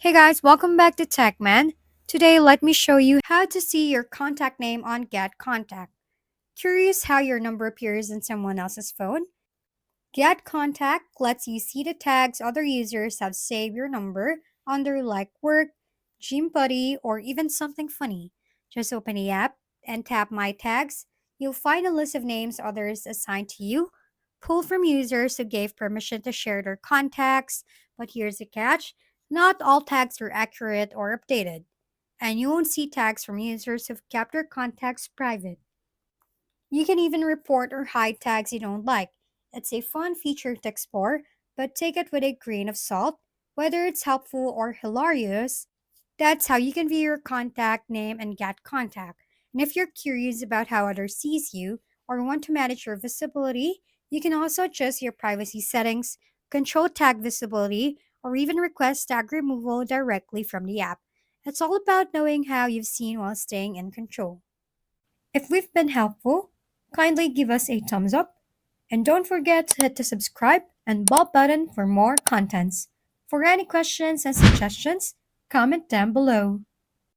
Hey guys, welcome back to TechMan. Today, let me show you how to see your contact name on GetContact. Curious how your number appears in someone else's phone? GetContact lets you see the tags other users have saved your number under like work, gym buddy, or even something funny. Just open the app and tap My Tags. You'll find a list of names others assigned to you, pulled from users who gave permission to share their contacts. But here's the catch, not all tags are accurate or updated, and you won't see tags from users who've kept their contacts private. You can even report or hide tags you don't like. It's a fun feature to explore, but take it with a grain of salt. Whether it's helpful or hilarious, that's how you can view your contact name and get contact. And if you're curious about how others sees you or want to manage your visibility, you can also adjust your privacy settings, control tag visibility, or even request tag removal directly from the app. It's all about knowing how you've seen while staying in control. If we've been helpful, kindly give us a thumbs up and don't forget to hit the subscribe and bell button for more contents. For any questions and suggestions, comment down below.